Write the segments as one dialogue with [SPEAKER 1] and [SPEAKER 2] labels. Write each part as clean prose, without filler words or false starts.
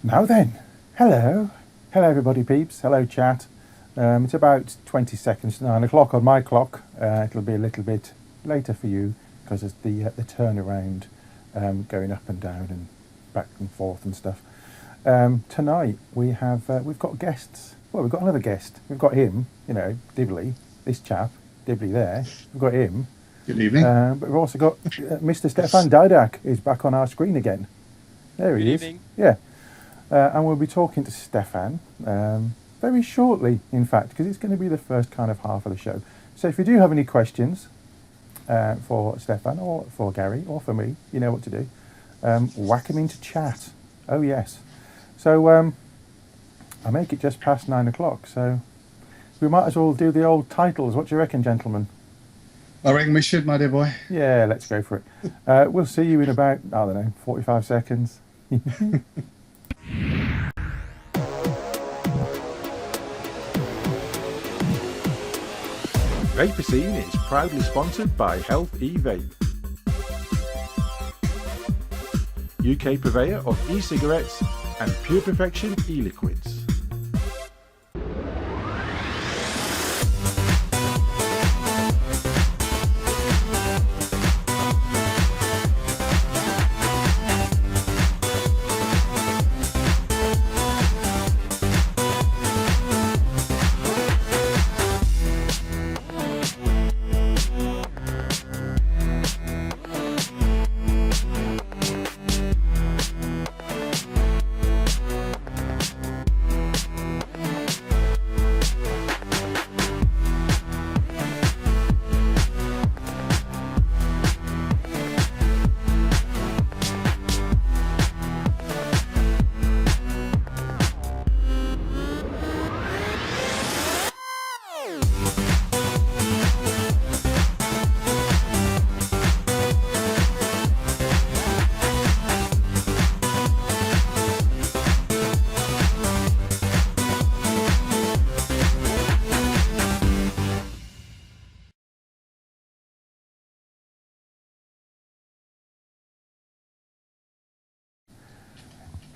[SPEAKER 1] Now then, hello everybody peeps, hello chat. It's about 20 seconds to 9 o'clock on my clock. It'll be a little bit later for you because of the turnaround going up and down and back and forth and stuff. Tonight we've got guests. Well, we've got another guest. We've got him, Dibley, this chap, Dibley there. We've got him.
[SPEAKER 2] Good evening.
[SPEAKER 1] But we've also got Mr. Stefan Didak is back on our screen again. There he is.
[SPEAKER 3] Good evening.
[SPEAKER 1] Yeah. And we'll be talking to Stefan very shortly, in fact, because it's going to be the first kind of half of the show. So if you do have any questions for Stefan or for Garry or for me, you know what to do. Whack him into chat. Oh, yes. So I make it just past 9 o'clock, so we might as well do the old titles. What do you reckon, gentlemen?
[SPEAKER 2] I reckon we should, my dear boy.
[SPEAKER 1] Yeah, let's go for it. We'll see you in about, 45 seconds. Vaper Scene is proudly sponsored by Health E-Vape, UK purveyor of e-cigarettes and Pure Perfection e-liquids.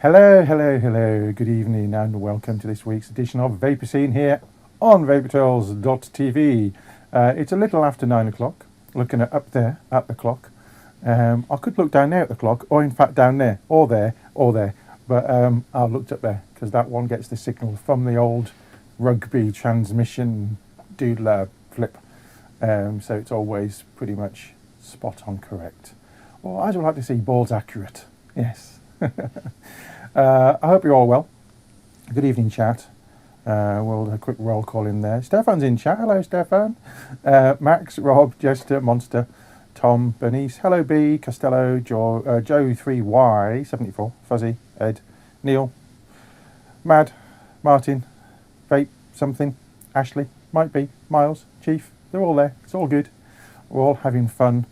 [SPEAKER 1] Hello, good evening and welcome to this week's edition of Vaper Scene here on vaportales.tv. It's a little after 9 o'clock, looking up there at the clock. I could look down there at the clock, or in fact down there, or there, but I looked up there because that one gets the signal from the old rugby transmission doodler flip. So it's always pretty much spot on correct. Or as we like to see, balls accurate. Yes. I hope you're all well. Good evening, chat. We'll do a quick roll call in there. Stefan's in chat. Hello, Stefan. Max, Rob, Jester, Monster, Tom, Bernice. Hello, B, Costello, Joe 3Y74, Fuzzy, Ed, Neil, Mad, Martin, Vape, something, Ashley, might be, Miles, Chief. They're all there. It's all good. We're all having fun.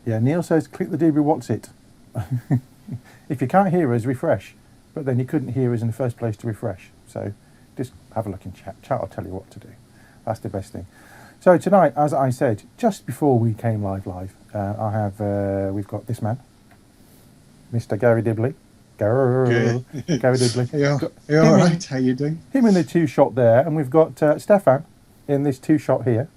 [SPEAKER 1] Yeah, Neil says, click the DB What's It. If you can't hear us, refresh. But then you couldn't hear us in the first place to refresh. So just have a look in chat. Chat will tell you what to do. That's the best thing. So tonight, as I said, just before we came live, we've got this man, Mr. Garry Dibley. Garry Dibley.
[SPEAKER 2] You all right? How you doing?
[SPEAKER 1] Him in the two-shot there. And we've got Stefan in this two-shot here.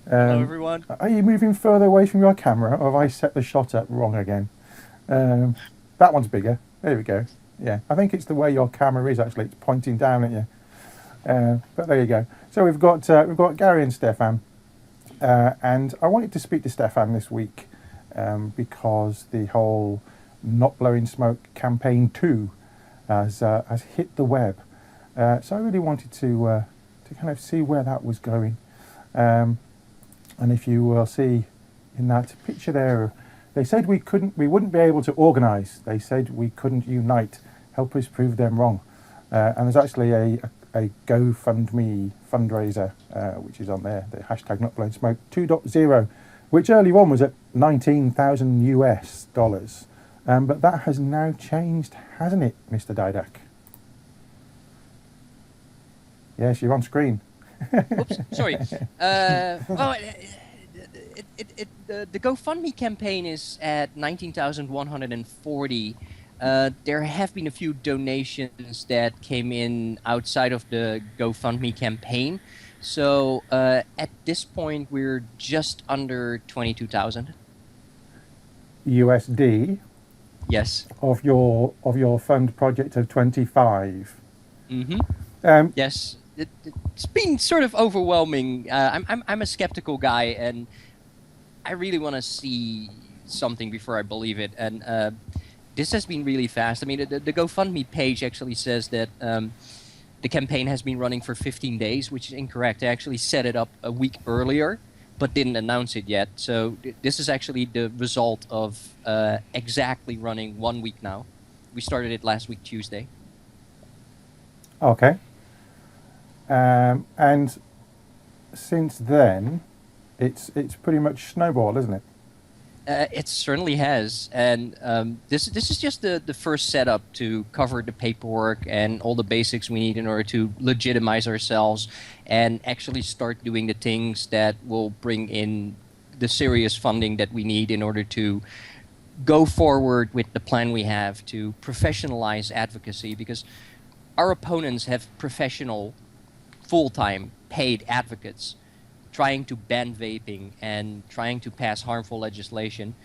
[SPEAKER 3] Hello, everyone.
[SPEAKER 1] Are you moving further away from your camera, or have I set the shot up wrong again? That one's bigger. There we go. Yeah, I think it's the way your camera is actually. It's pointing down at you. But there you go. So we've got Garry and Stefan, and I wanted to speak to Stefan this week because the whole Not Blowing Smoke campaign 2 has hit the web. So I really wanted to kind of see where that was going. And if you will see in that picture there, they said we wouldn't be able to organise. They said we couldn't unite. Help us prove them wrong. And there's actually a GoFundMe fundraiser, which is on there, the hashtag Not Blowing Smoke 2.0, which early on was at $19,000 US. But that has now changed, hasn't it, Mr. Didak? Yes, you're on screen.
[SPEAKER 3] Oops, sorry. Well, the GoFundMe campaign is at 19,140. There have been a few donations that came in outside of the GoFundMe campaign. So at this point, we're just under 22,000.
[SPEAKER 1] USD
[SPEAKER 3] Yes.
[SPEAKER 1] of your fund project of 25.
[SPEAKER 3] Yes. It's been sort of overwhelming. I'm a skeptical guy, and I really want to see something before I believe it. And this has been really fast. I mean, the GoFundMe page actually says that the campaign has been running for 15 days, which is incorrect. They actually set it up a week earlier, but didn't announce it yet. So this is actually the result of exactly running 1 week now. We started it last week, Tuesday.
[SPEAKER 1] Okay. And since then, it's pretty much snowballed, isn't it?
[SPEAKER 3] It certainly has, and this is just the first setup to cover the paperwork and all the basics we need in order to legitimize ourselves and actually start doing the things that will bring in the serious funding that we need in order to go forward with the plan we have to professionalize advocacy, because our opponents have professional, full-time, paid advocates trying to ban vaping and trying to pass harmful legislation.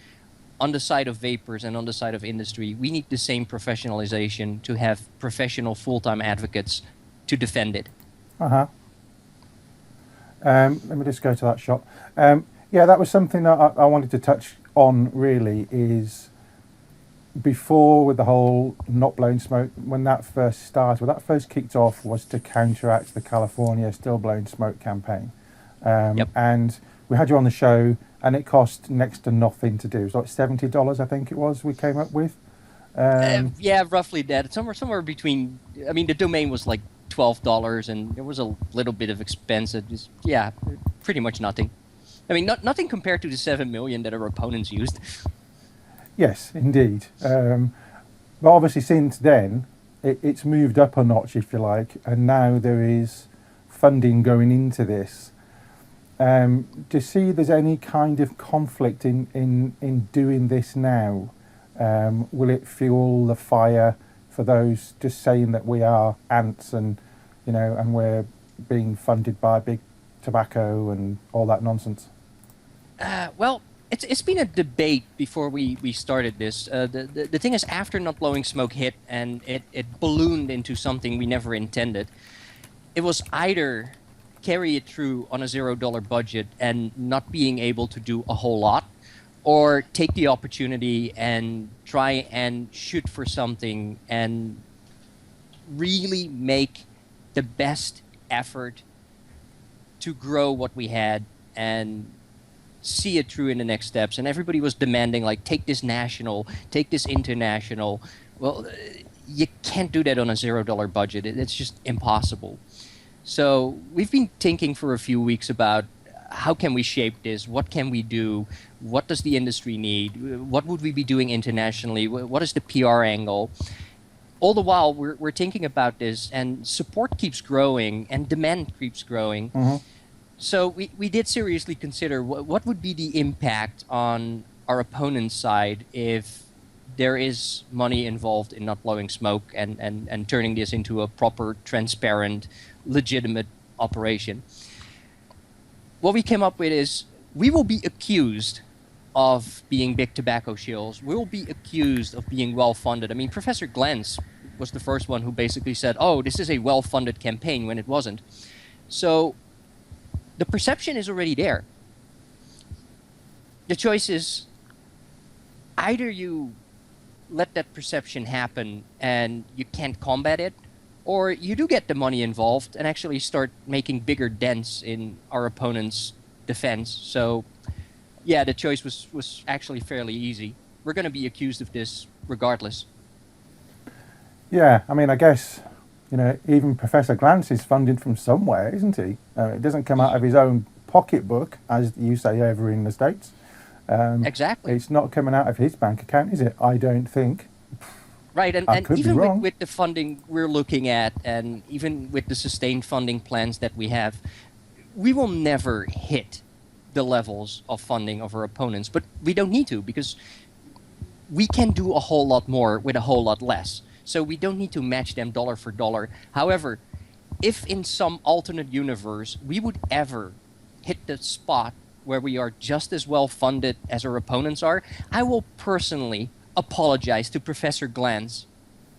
[SPEAKER 3] On the side of vapers and on the side of industry, we need the same professionalization to have professional full-time advocates to defend it.
[SPEAKER 1] Uh-huh. Let me just go to that shot. Yeah, that was something that I wanted to touch on, really, is before with the whole not blowing smoke, when that first started, when that first kicked off, was to counteract the California still blowing smoke campaign.
[SPEAKER 3] Yep.
[SPEAKER 1] And we had you on the show, and it cost next to nothing to do. It was like $70, I think it was, we came up with.
[SPEAKER 3] Yeah, roughly that. Somewhere between. I mean, the domain was like $12, and there was a little bit of expense. Yeah, pretty much nothing. I mean, nothing compared to the 7 million that our opponents used.
[SPEAKER 1] Yes, indeed. But obviously, since then, it's moved up a notch, if you like, and now there is funding going into this. To see there's any kind of conflict in doing this now, will it fuel the fire for those just saying that we are ants and we're being funded by big tobacco and all that nonsense?
[SPEAKER 3] Well, it's been a debate before we started this. The thing is, after Not Blowing Smoke hit and it ballooned into something we never intended, it was either carry it through on a $0 budget and not being able to do a whole lot, or take the opportunity and try and shoot for something and really make the best effort to grow what we had and see it through in the next steps. And everybody was demanding, like, take this national, take this international. Well, you can't do that on a $0 budget. It's just impossible. So we've been thinking for a few weeks about how can we shape this? What can we do? What does the industry need? What would we be doing internationally? What is the PR angle? All the while, we're thinking about this, and support keeps growing and demand keeps growing.
[SPEAKER 1] Mm-hmm.
[SPEAKER 3] So we did seriously consider what would be the impact on our opponent's side if there is money involved in Not Blowing Smoke and turning this into a proper, transparent, legitimate operation. What we came up with is we will be accused of being big tobacco shills. We will be accused of being well-funded. I mean, Professor Glantz was the first one who basically said, oh, this is a well-funded campaign, when it wasn't. So the perception is already there. The choice is either you let that perception happen and you can't combat it, or you do get the money involved and actually start making bigger dents in our opponent's defense. So, yeah, the choice was actually fairly easy. We're going to be accused of this regardless.
[SPEAKER 1] Yeah, I mean, I guess, even Professor Glantz is funded from somewhere, isn't he? It doesn't come out of his own pocketbook, as you say over in the States.
[SPEAKER 3] Exactly.
[SPEAKER 1] It's not coming out of his bank account, is it? I don't think.
[SPEAKER 3] Right, and
[SPEAKER 1] could
[SPEAKER 3] even
[SPEAKER 1] be wrong.
[SPEAKER 3] with the funding we're looking at, and even with the sustained funding plans that we have, we will never hit the levels of funding of our opponents, but we don't need to because we can do a whole lot more with a whole lot less. So we don't need to match them dollar for dollar. However, if in some alternate universe we would ever hit the spot where we are just as well funded as our opponents are, I will personally apologize to Professor Glantz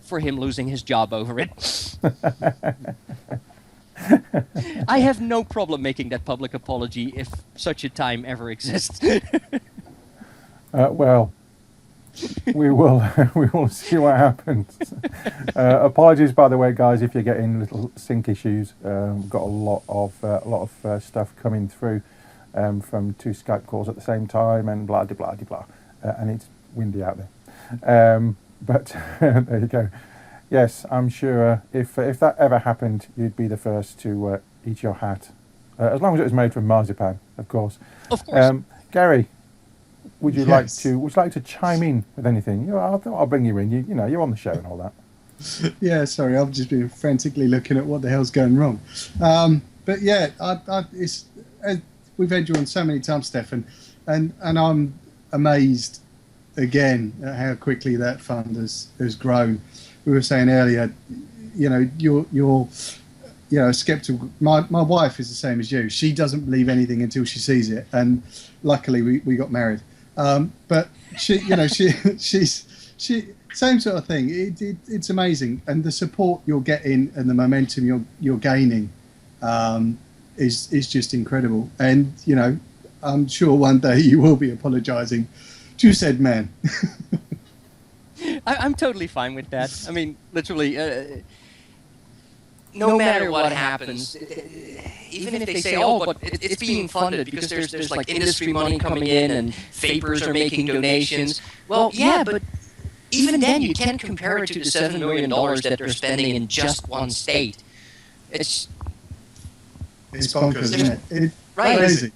[SPEAKER 3] for him losing his job over it. I have no problem making that public apology if such a time ever exists.
[SPEAKER 1] Well, we will see what happens. Apologies, by the way, guys, if you're getting little sync issues. We've got a lot of stuff coming through from 2 Skype calls at the same time, and blah de blah de blah, and it's windy out there. But there you go. Yes, I'm sure if that ever happened, you'd be the first to eat your hat, as long as it was made from marzipan, of course.
[SPEAKER 3] Of course.
[SPEAKER 1] Gary, would you like
[SPEAKER 2] Yes.
[SPEAKER 1] to chime in with anything? You know, I'll bring you in. You know, you're on the show and all that.
[SPEAKER 2] Yeah, sorry, I've just been frantically looking at what the hell's going wrong. But yeah, it's we've had you on so many times, Stefan, and I'm amazed again at how quickly that fund has grown. We were saying earlier, you know, you're skeptical. My wife is the same as you. She doesn't believe anything until she sees it, and luckily we got married. But she, you know, she's same sort of thing. It's amazing, and the support you're getting and the momentum you're gaining is just incredible. And you know, I'm sure one day you will be apologising to said man.
[SPEAKER 3] I'm totally fine with that. I mean, literally, no matter what happens, even if they say, oh, but it's being funded because there's like industry money coming in and vapers are making donations. Well, yeah, but even then you can't compare it to the $7 million that they're spending in just one state. It's
[SPEAKER 2] bonkers, isn't it? It's
[SPEAKER 3] right.
[SPEAKER 2] crazy.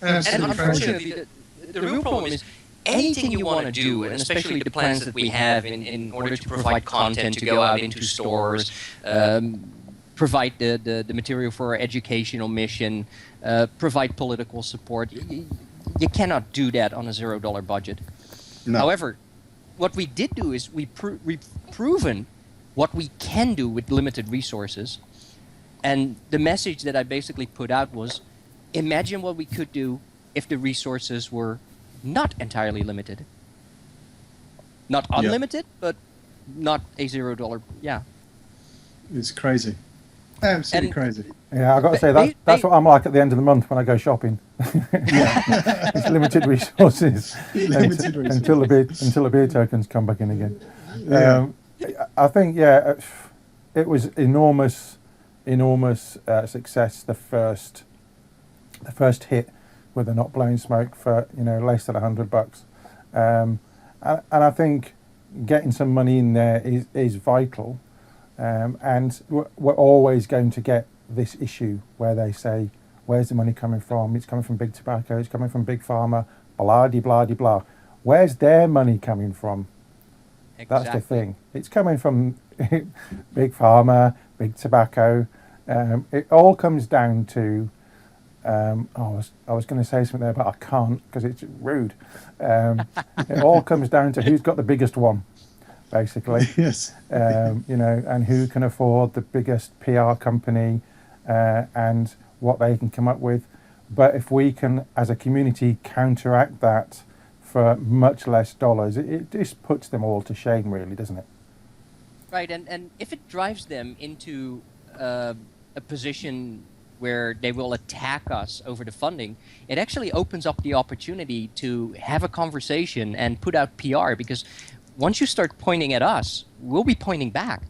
[SPEAKER 3] And
[SPEAKER 2] Absolutely crazy.
[SPEAKER 3] unfortunately, the real problem is anything you want to do, and especially the plans that we have in order to provide content to go out into stores, provide the material for our educational mission, provide political support. You cannot do that on a $0 budget.
[SPEAKER 2] No.
[SPEAKER 3] However, what we did do is we've proven what we can do with limited resources. And the message that I basically put out was, imagine what we could do if the resources were not entirely limited. Not unlimited, but not a $0. Yeah.
[SPEAKER 2] It's crazy. Absolutely crazy.
[SPEAKER 1] Yeah, I've got to say that's what I'm like at the end of the month when I go shopping. It's limited resources,
[SPEAKER 2] Limited resources.
[SPEAKER 1] until the beer tokens come back in again.
[SPEAKER 2] Yeah.
[SPEAKER 1] I think it was enormous success. The first hit with the not blowing smoke for less than $100, and I think getting some money in there is vital. And we're always going to get this issue where they say, where's the money coming from? It's coming from big tobacco, it's coming from big pharma, blah de blah de blah. Where's their money coming from?
[SPEAKER 3] Exactly.
[SPEAKER 1] That's the thing. It's coming from big pharma, big tobacco. It all comes down to I was going to say something there, but I can't because it's rude. It all comes down to who's got the biggest one, basically.
[SPEAKER 2] Yes.
[SPEAKER 1] And who can afford the biggest PR company and what they can come up with. But if we can, as a community, counteract that for much less dollars, it just puts them all to shame, really, doesn't it?
[SPEAKER 3] Right, and if it drives them into a position where they will attack us over the funding, it actually opens up the opportunity to have a conversation and put out PR, because once you start pointing at us, we'll be pointing back.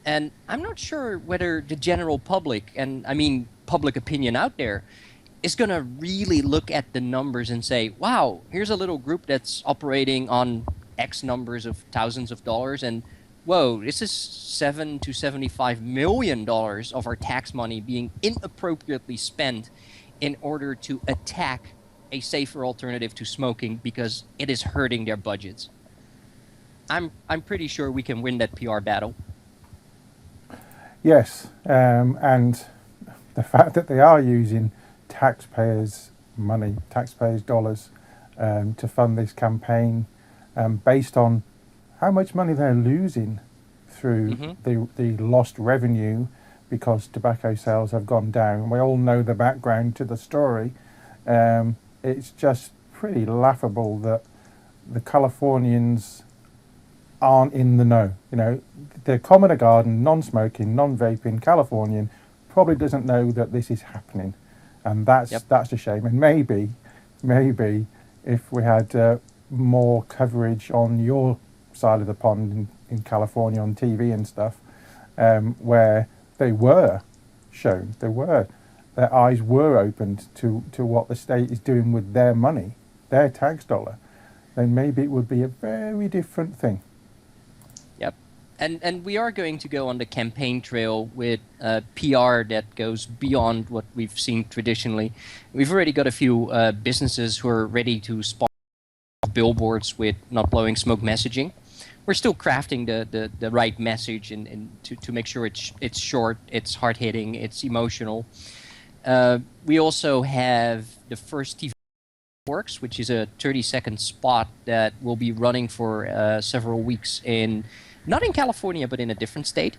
[SPEAKER 3] And I'm not sure whether the general public, and I mean public opinion out there, is going to really look at the numbers and say, wow, here's a little group that's operating on X numbers of thousands of dollars, and whoa, this is $7 to $75 million of our tax money being inappropriately spent in order to attack a safer alternative to smoking because it is hurting their budgets. I'm pretty sure we can win that PR battle.
[SPEAKER 1] Yes, and the fact that they are using taxpayers' money, taxpayers' dollars, to fund this campaign, based on how much money they're losing through the lost revenue because tobacco sales have gone down. We all know the background to the story. It's just pretty laughable that the Californians aren't in the know. You know, the commoner garden, non-smoking, non-vaping Californian probably doesn't know that this is happening, and that's a shame. And maybe if we had more coverage on your side of the pond in California on TV and stuff, where they were shown, their eyes were opened to what the state is doing with their money, their tax dollar, then maybe it would be a very different thing.
[SPEAKER 3] Yep. And we are going to go on the campaign trail with PR that goes beyond what we've seen traditionally. We've already got a few businesses who are ready to sponsor billboards with not blowing smoke messaging. We're still crafting the right message and to make sure it's short, it's hard-hitting, it's emotional. We also have the first TV Works, which is a 30-second spot that will be running for several weeks not in California, but in a different state.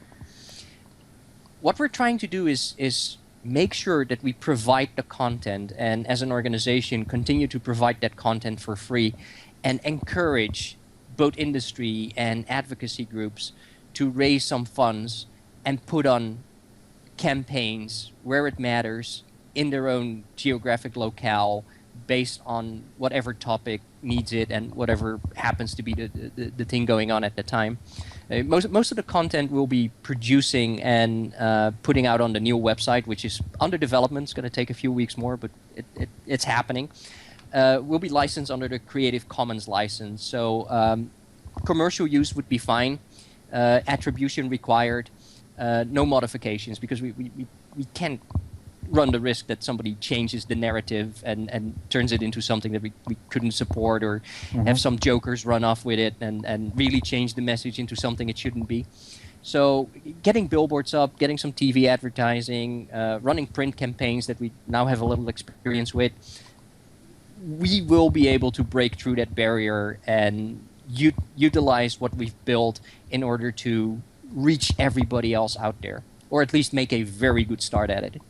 [SPEAKER 3] What we're trying to do is make sure that we provide the content, and as an organization continue to provide that content for free and encourage both industry and advocacy groups to raise some funds and put on campaigns where it matters in their own geographic locale based on whatever topic needs it and whatever happens to be the thing going on at the time. Most of the content we'll be producing and putting out on the new website, which is under development. It's going to take a few weeks more, but it's happening. Will be licensed under the Creative Commons license. So commercial use would be fine. Attribution required. No modifications, because we can't run the risk that somebody changes the narrative and turns it into something that we couldn't support, or have some jokers run off with it and really change the message into something it shouldn't be. So getting billboards up, getting some TV advertising, running print campaigns that we now have a little experience with, we will be able to break through that barrier and utilize what we've built in order to reach everybody else out there, or at least make a very good start at it.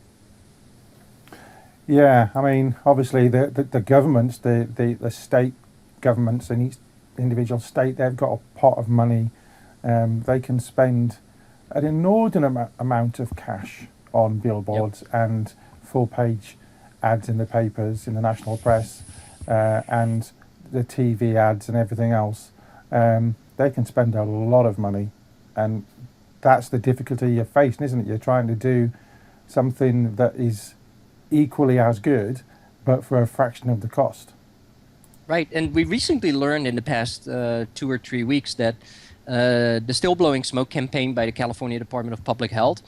[SPEAKER 1] Yeah, I mean, obviously the governments, the state governments in each individual state, they've got a pot of money. They can spend an inordinate amount of cash on billboards and full-page ads in the papers, in the national press, and the TV ads and everything else. They can spend a lot of money, and that's the difficulty you're facing, isn't it? You're trying to do something that is equally as good, but for a fraction of the cost.
[SPEAKER 3] Right, and we recently learned in the past 2 or 3 weeks that the Still Blowing Smoke campaign by the California Department of Public Health,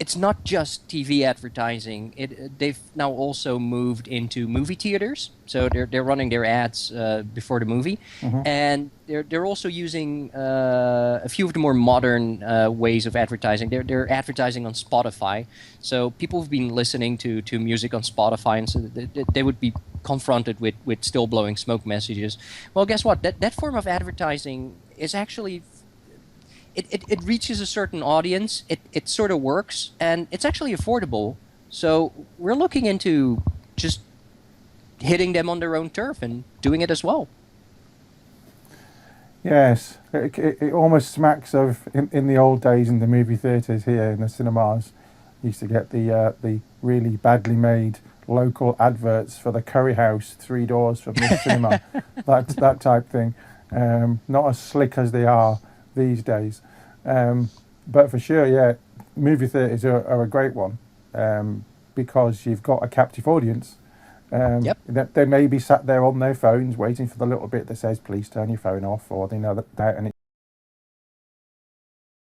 [SPEAKER 3] it's not just TV advertising. They've now also moved into movie theaters, so they're running their ads before the movie, and they're also using a few of the more modern ways of advertising. They're advertising on Spotify, so people have been listening to music on Spotify, and so they would be confronted with Still Blowing Smoke messages. Well, guess what? That form of advertising is actually it reaches a certain audience. It sort of works, and it's actually affordable. So we're looking into just hitting them on their own turf and doing it as well.
[SPEAKER 1] Yes, it almost smacks of in the old days in the movie theatres here in the cinemas. You used to get the really badly made local adverts for the curry house 3 doors from this cinema, that type thing. Not as slick as they are these days, but for sure, yeah, movie theatres are a great one, because you've got a captive audience. They may be sat there on their phones waiting for the little bit that says please turn your phone off, or they know that, and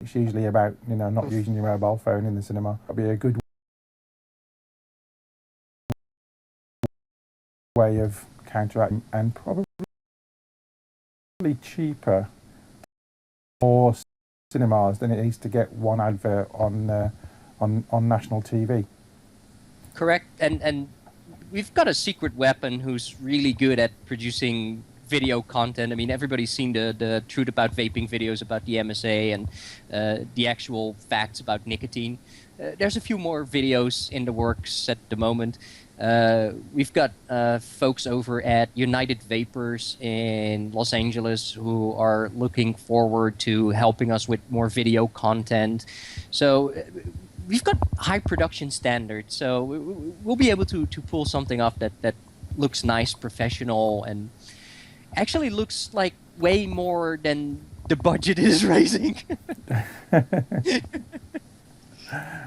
[SPEAKER 1] it's usually about not using your mobile phone in the cinema. That'll be a good way of counteracting, and probably cheaper for cinemas than it is to get one advert on national TV.
[SPEAKER 3] Correct, and we've got a secret weapon who's really good at producing video content. I mean, everybody's seen the Truth About Vaping videos about the MSA and the actual facts about nicotine. There's a few more videos in the works at the moment. We've got folks over at United Vapors in Los Angeles who are looking forward to helping us with more video content. So we've got high production standards, so we'll be able to pull something off that looks nice, professional, and actually looks like way more than the budget is raising.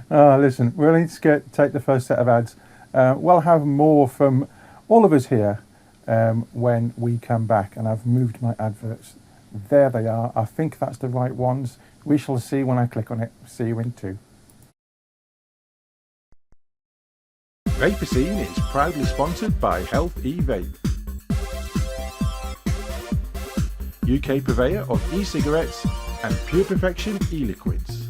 [SPEAKER 1] Listen, we'll need to take the first set of ads. We'll have more from all of us here when we come back, and I've moved my adverts. There they are. I think that's the right ones. We shall see when I click on it. See you in 2. Vaper Scene is proudly sponsored by Health E-Vape, UK purveyor of e-cigarettes and Pure Perfection e-liquids.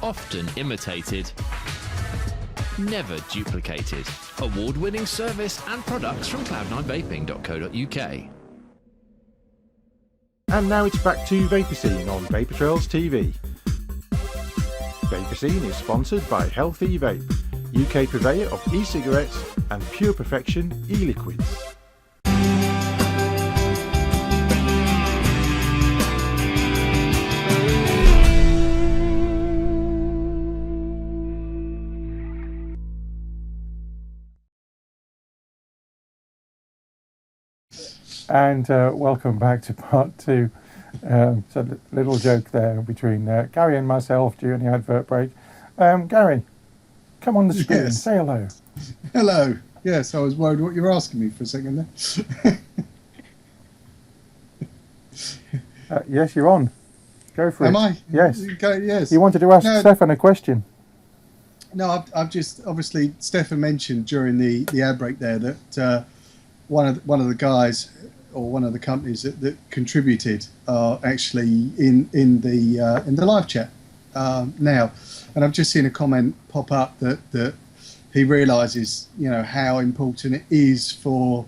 [SPEAKER 4] Often imitated, never duplicated. Award-winning service and products from cloud9vaping.co.uk.
[SPEAKER 1] And now it's back to Vaper Scene on Vaper Trails TV. Vaper Scene is sponsored by Health E-Vape, UK purveyor of e-cigarettes and Pure Perfection e-liquids. And welcome back to part 2. So a little joke there between Garry and myself during the advert break. Garry, come on the screen,
[SPEAKER 2] Yes.
[SPEAKER 1] say hello.
[SPEAKER 2] Hello. Yes, I was worried what you were asking me for a second there.
[SPEAKER 1] Yes, you're on. Go for it.
[SPEAKER 2] Am I?
[SPEAKER 1] Yes.
[SPEAKER 2] Okay, yes.
[SPEAKER 1] You wanted to ask
[SPEAKER 2] No.
[SPEAKER 1] Stefan a question.
[SPEAKER 2] No, I've just obviously Stefan mentioned during the ad break there that one of the guys or one of the companies that contributed are actually in the live chat now, and I've just seen a comment pop up that he realises how important it is for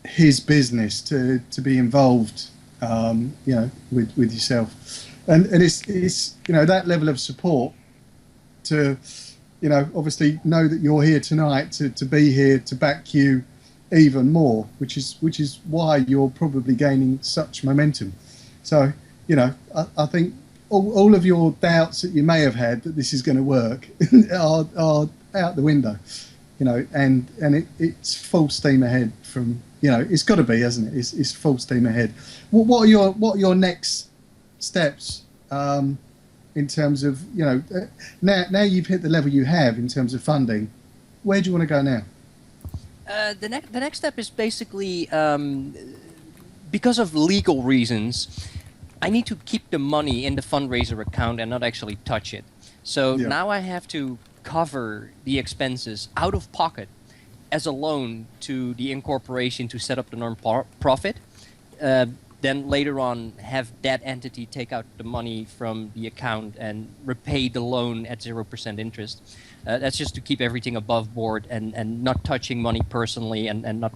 [SPEAKER 2] his business to be involved with yourself, and it's that level of support to obviously know that you're here tonight to be here to back you even more, which is why you're probably gaining such momentum. So I think all of your doubts that you may have had that this is going to work are out the window, and it's full steam ahead from it's got to be, hasn't it? It's full steam ahead. What are your next steps in terms of now you've hit the level you have in terms of funding? Where do you want to go now?
[SPEAKER 3] The next step is basically because of legal reasons, I need to keep the money in the fundraiser account and not actually touch it. So now I have to cover the expenses out of pocket as a loan to the incorporation to set up the non-profit. Then later on have that entity take out the money from the account and repay the loan at 0% interest. That's just to keep everything above board and not touching money personally and not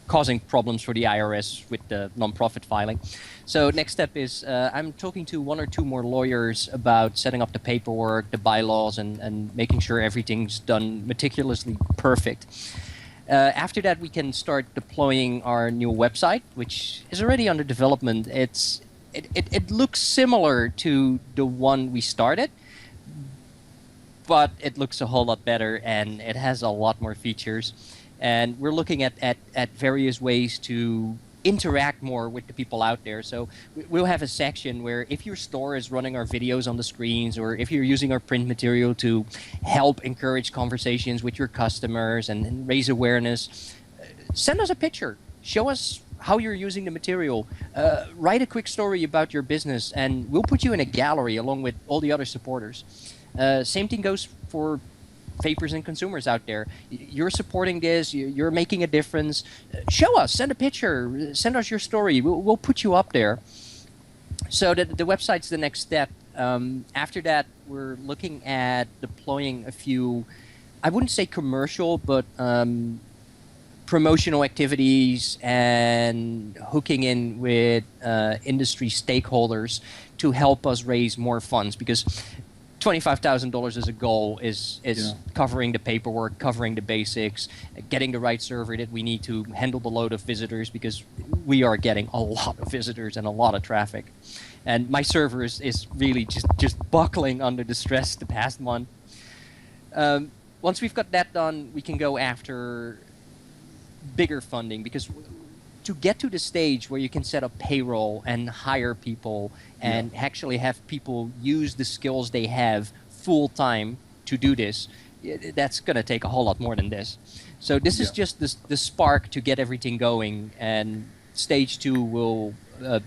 [SPEAKER 3] causing problems for the IRS with the non-profit filing. So next step is I'm talking to one or two more lawyers about setting up the paperwork, the bylaws, and making sure everything's done meticulously perfect. After that, we can start deploying our new website, which is already under development. It looks similar to the one we started, but it looks a whole lot better, and it has a lot more features. And we're looking at various ways to interact more with the people out there. So we'll have a section where if your store is running our videos on the screens, or if you're using our print material to help encourage conversations with your customers and raise awareness, send us a picture. Show us how you're using the material. Write a quick story about your business, and we'll put you in a gallery along with all the other supporters. Same thing goes for vapers and consumers out there. You're supporting this, you're making a difference. Show us, send a picture, send us your story. We'll put you up there. So the website's the next step. After that, we're looking at deploying a few, I wouldn't say commercial, but promotional activities and hooking in with industry stakeholders to help us raise more funds, because $25,000 as a goal is covering the paperwork, covering the basics, getting the right server that we need to handle the load of visitors, because we are getting a lot of visitors and a lot of traffic. And my server is really just buckling under the stress the past month. Once we've got that done, we can go after bigger funding, because to get to the stage where you can set up payroll and hire people and actually have people use the skills they have full time to do this, that's going to take a whole lot more than this. So this is just the spark to get everything going, and stage 2 will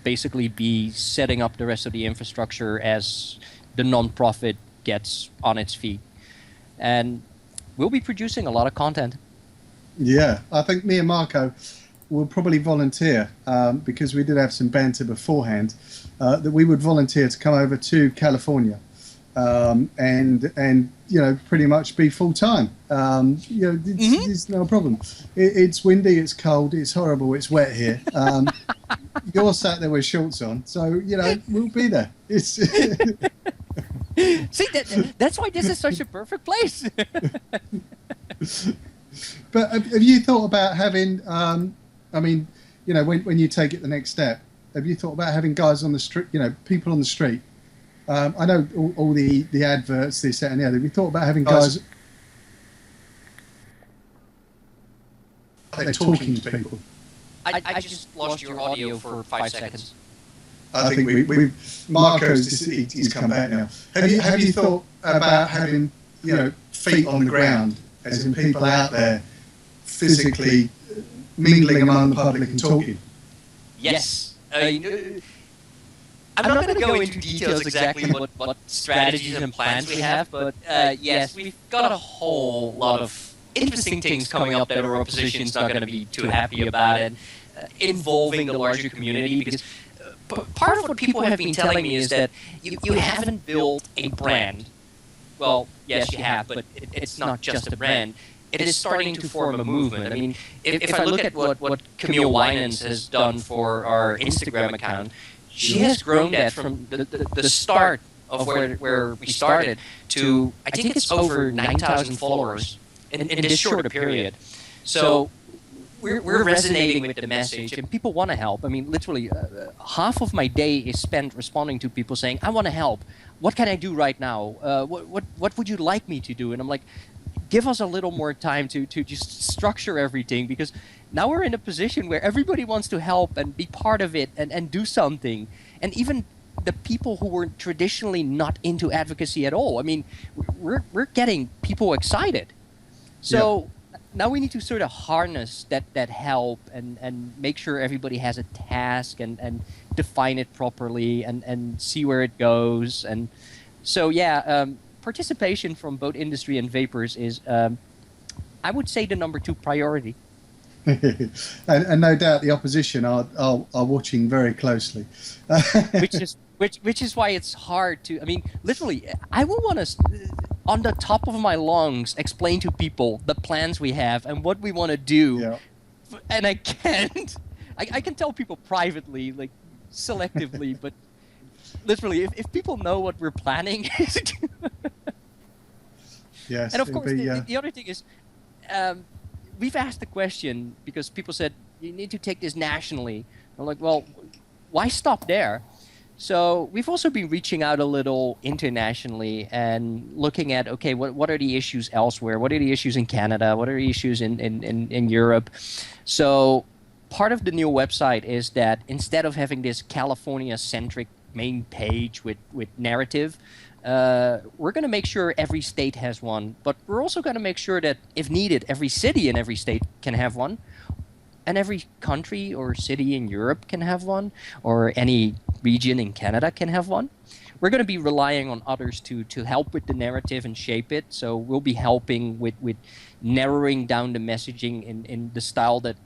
[SPEAKER 3] basically be setting up the rest of the infrastructure as the non-profit gets on its feet. And we'll be producing a lot of content.
[SPEAKER 2] Yeah, I think me and Marco will probably volunteer, because we did have some banter beforehand, that we would volunteer to come over to California and pretty much be full time. It's no problem. It's windy, it's cold, it's horrible, it's wet here. You're sat there with shorts on, so we'll be there. It's
[SPEAKER 3] See, that's why this is such a perfect place.
[SPEAKER 2] But have you thought about having? When you take it the next step, have you thought about having guys on the street? People on the street. I know all the adverts, this, that, and the other. Have you thought about having guys? They're talking to people.
[SPEAKER 3] I just lost your audio for 5 seconds.
[SPEAKER 2] I think we Marco's he's come back now. Have you thought about having feet on the ground, as in people out there physically mingling among the public and talking?
[SPEAKER 3] Yes. I'm not going to go into details exactly what strategies and plans we have, but yes, we've got a whole lot of interesting things coming up that our opposition's not going to be too happy about, and involving the larger community, because part of what people have been telling me is that you haven't built a brand. Well, yes, you have, but it's not just a brand. It is starting to form a movement. I mean, if I look at what Camille Winans has done for our Instagram account, she has grown that from the start of where we started to, I think it's over 9,000 followers in this short a period. So we're resonating with the message, and people want to help. I mean, literally, half of my day is spent responding to people saying, I want to help. What can I do right now? What would you like me to do? And I'm like, give us a little more time to just structure everything, because now we're in a position where everybody wants to help and be part of it and do something. And even the people who were traditionally not into advocacy at all, I mean, we're getting people excited. So now we need to sort of harness that help and make sure everybody has a task and define it properly and see where it goes. And so, participation from both industry and vapers is, I would say, the number 2 priority.
[SPEAKER 2] and no doubt the opposition are watching very closely.
[SPEAKER 3] which is why it's hard to. I mean, literally, I will want to, on the top of my lungs, explain to people the plans we have and what we want to do and I can't. I can tell people privately, like selectively, but literally, if people know what we're planning.
[SPEAKER 2] Yes,
[SPEAKER 3] and of
[SPEAKER 2] it'll
[SPEAKER 3] course,
[SPEAKER 2] be,
[SPEAKER 3] the other thing is, we've asked the question because people said you need to take this nationally. I'm like, well, why stop there? So we've also been reaching out a little internationally and looking at, okay, what are the issues elsewhere? What are the issues in Canada? What are the issues in Europe? So part of the new website is that instead of having this California-centric main page with narrative, we're going to make sure every state has one. But we're also going to make sure that, if needed, every city in every state can have one. And every country or city in Europe can have one, or any region in Canada can have one. We're going to be relying on others to help with the narrative and shape it. So we'll be helping with narrowing down the messaging in the style that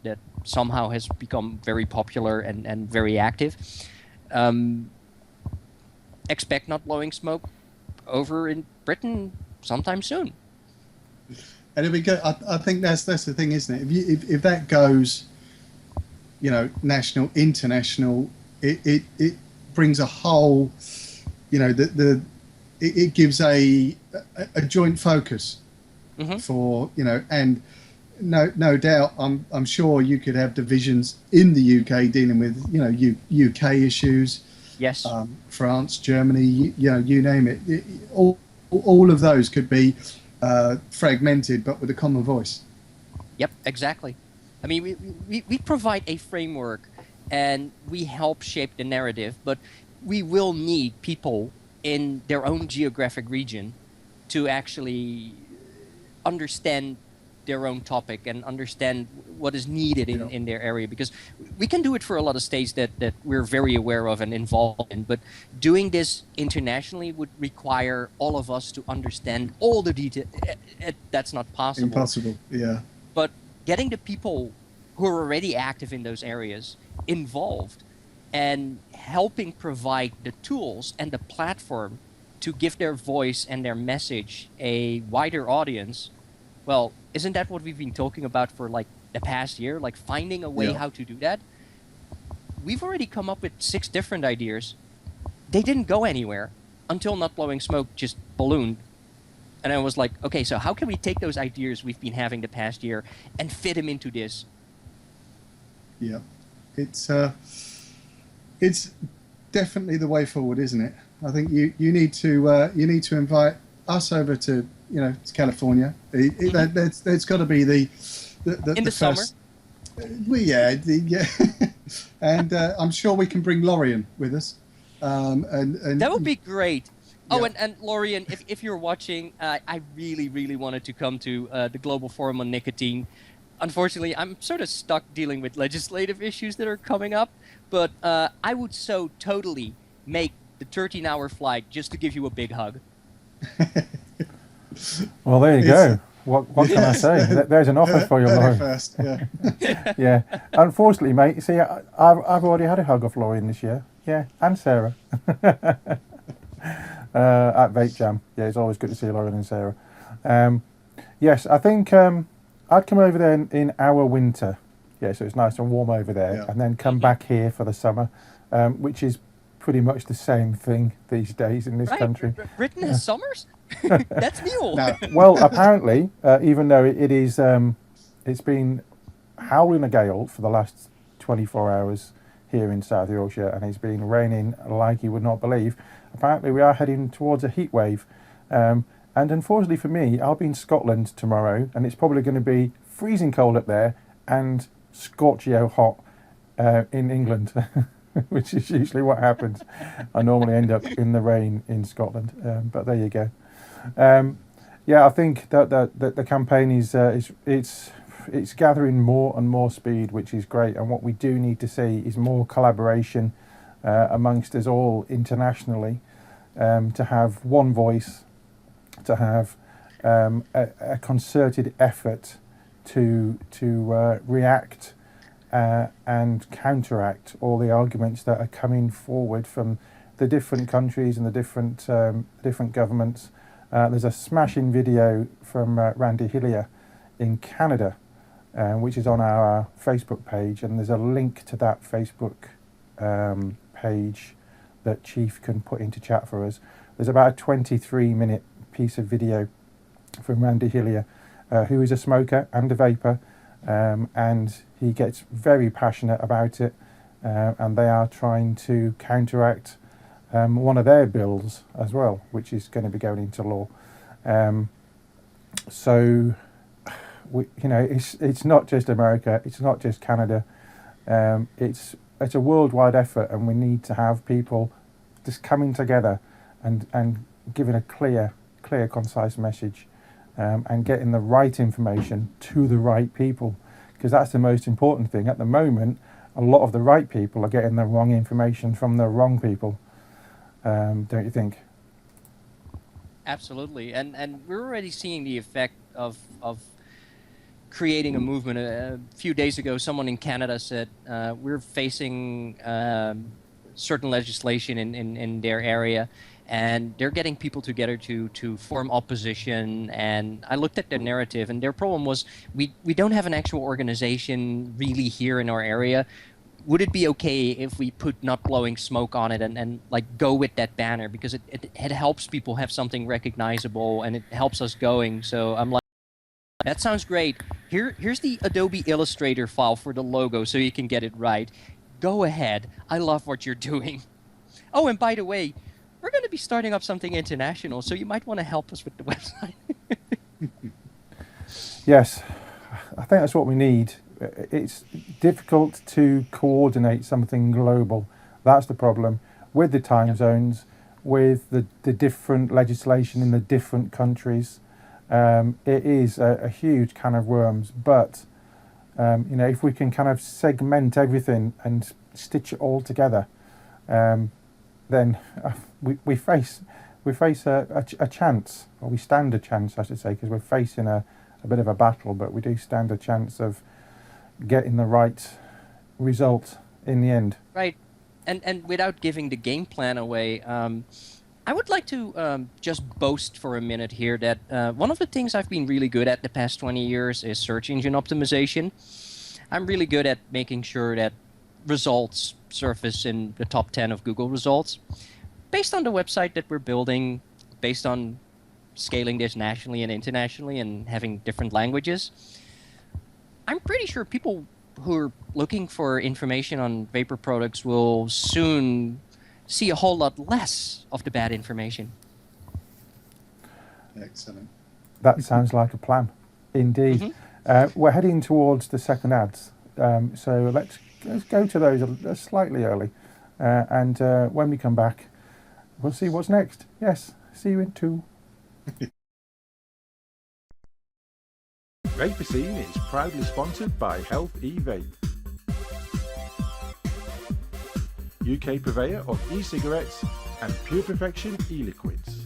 [SPEAKER 3] somehow has become very popular and very active. Expect Not Blowing Smoke over in Britain sometime soon.
[SPEAKER 2] And it'll be good. I think that's the thing, isn't it? If that goes, national, international, it brings a whole, it gives a joint focus for, and no doubt, I'm sure you could have divisions in the UK dealing with, UK issues.
[SPEAKER 3] Yes.
[SPEAKER 2] France, Germany, you name it. All of those could be fragmented, but with a common voice.
[SPEAKER 3] Yep, exactly. I mean, we provide a framework and we help shape the narrative, but we will need people in their own geographic region to actually understand their own topic and understand what is needed in their area, because we can do it for a lot of states that we're very aware of and involved in, but doing this internationally would require all of us to understand all the detail. That's not possible.
[SPEAKER 2] Impossible, yeah.
[SPEAKER 3] But getting the people who are already active in those areas involved and helping provide the tools and the platform to give their voice and their message a wider audience, well, isn't that what we've been talking about for like the past year? Like finding a way how to do that? We've already come up with 6 different ideas. They didn't go anywhere until Not Blowing Smoke just ballooned. And I was like, okay, so how can we take those ideas we've been having the past year and fit them into this?
[SPEAKER 2] Yeah, it's definitely the way forward, isn't it? I think you need to invite us over to to California. That's got to be the
[SPEAKER 3] in the
[SPEAKER 2] first,
[SPEAKER 3] summer.
[SPEAKER 2] Yeah, and I'm sure we can bring Lorian with us. And
[SPEAKER 3] that would be great.
[SPEAKER 2] Yeah.
[SPEAKER 3] Oh, and Lorian, if you're watching, I really wanted to come to the Global Forum on Nicotine. Unfortunately, I'm sort of stuck dealing with legislative issues that are coming up, but I would so totally make the 13-hour flight just to give you a big hug.
[SPEAKER 1] Well, there you go. What can I say? There's an offer for you, Lauren.
[SPEAKER 2] First, yeah.
[SPEAKER 1] Yeah. Unfortunately, mate, you see, I've already had a hug off Lauren this year. Yeah, and Sarah. At Vape Jam. Yeah, it's always good to see Lauren and Sarah. Yes, I think I'd come over there in our winter. Yeah, so it's nice and warm over there, and then come back here for the summer, which is pretty much the same thing these days in this country.
[SPEAKER 3] Britain has summers? That's new.
[SPEAKER 2] No.
[SPEAKER 1] Well, apparently, even though it is, it's been howling a gale for the last 24 hours here in South Yorkshire, and it's been raining like you would not believe. Apparently, we are heading towards a heat wave. And unfortunately for me, I'll be in Scotland tomorrow, and it's probably going to be freezing cold up there and scorchio hot in England, which is usually what happens. I normally end up in the rain in Scotland, but there you go. Yeah, I think that the campaign is it's gathering more and more speed, which is great. And what we do need to see is more collaboration amongst us all internationally, to have one voice, to have a concerted effort to react and counteract all the arguments that are coming forward from the different countries and the different governments. There's a smashing video from Randy Hillier in Canada, which is on our Facebook page, and there's a link to that Facebook page that Chief can put into chat for us. There's about a 23-minute piece of video from Randy Hillier, who is a smoker and a vapor, and he gets very passionate about it, and they are trying to counteract one of their bills as well, which is going to be going into law. So, it's not just America, it's not just Canada, it's a worldwide effort, and we need to have people just coming together and giving a clear, concise message, and getting the right information to the right people, because that's the most important thing. At the moment, a lot of the right people are getting the wrong information from the wrong people, don't you think?
[SPEAKER 3] Absolutely, and we're already seeing the effect of creating a movement. A few days ago, someone in Canada said we're facing certain legislation in their area, and they're getting people together to form opposition. And I looked at their narrative, and their problem was we don't have an actual organization really here in our area. Would it be okay if we put not blowing smoke on it and like go with that banner, because it helps people have something recognizable and it helps us going. So I'm like, that sounds great. Here's the Adobe Illustrator file for the logo so you can get it right. Go ahead. I love what you're doing. Oh, and by the way, we're going to be starting up something international, so you might want to help us with the website.
[SPEAKER 1] Yes, I think that's what we need. It's difficult to coordinate something global. That's the problem with the time zones, with the different legislation in the different countries. It is a huge can of worms, but if we can kind of segment everything and stitch it all together, then we face a chance, or we stand a chance, I should say, because we're facing a bit of a battle, but we do stand a chance of getting the right result in the end.
[SPEAKER 3] Right, and without giving the game plan away, I would like to just boast for a minute here that one of the things I've been really good at the past 20 years is search engine optimization. I'm really good at making sure that results surface in the top 10 of Google results. Based on the website that we're building, based on scaling this nationally and internationally and having different languages, I'm pretty sure people who are looking for information on vapor products will soon see a whole lot less of the bad information.
[SPEAKER 2] Excellent.
[SPEAKER 1] That sounds like a plan, indeed.
[SPEAKER 3] Mm-hmm.
[SPEAKER 1] We're heading towards the second ads, so let's go to those slightly early, and when we come back, we'll see what's next. Yes, see you in 2. Vaper Scene is proudly sponsored by Health E-Vape, UK purveyor of e-cigarettes and Pure Perfection e-liquids.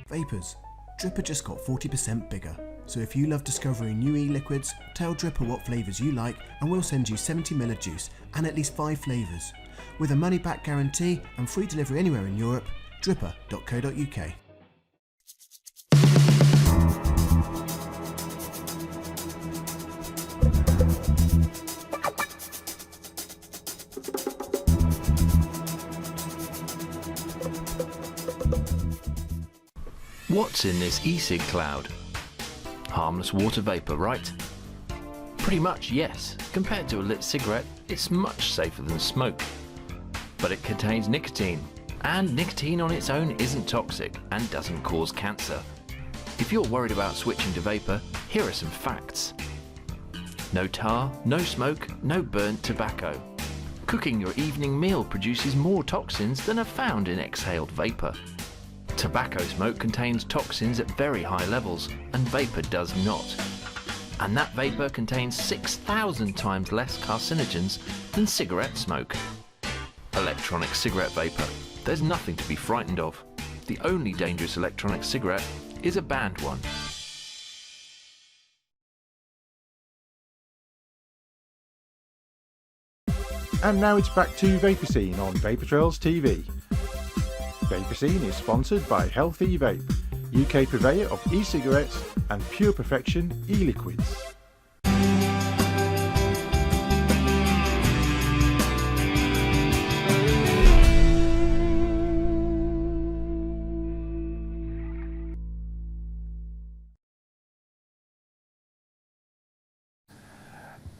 [SPEAKER 5] Vapors, Dripper just got 40% bigger. So if you love discovering new e-liquids, tell Dripper what flavours you like and we'll send you 70ml of juice and at least 5 flavours. With a money-back guarantee and free delivery anywhere in Europe, dripper.co.uk.
[SPEAKER 4] What's in this e-cig cloud? Harmless water vapour, right? Pretty much, yes. Compared to a lit cigarette, it's much safer than smoke. But it contains nicotine, and nicotine on its own isn't toxic and doesn't cause cancer. If you're worried about switching to vapour, here are some facts. No tar, no smoke, no burnt tobacco. Cooking your evening meal produces more toxins than are found in exhaled vapour. Tobacco smoke contains toxins at very high levels, and vapour does not. And that vapour contains 6,000 times less carcinogens than cigarette smoke. Electronic cigarette vapour. There's nothing to be frightened of. The only dangerous electronic cigarette is a banned one.
[SPEAKER 1] And now it's back to Vaper Scene on Vaper Trails TV. Vaper Scene is sponsored by Healthy Vape, UK purveyor of e-cigarettes and Pure Perfection e-liquids.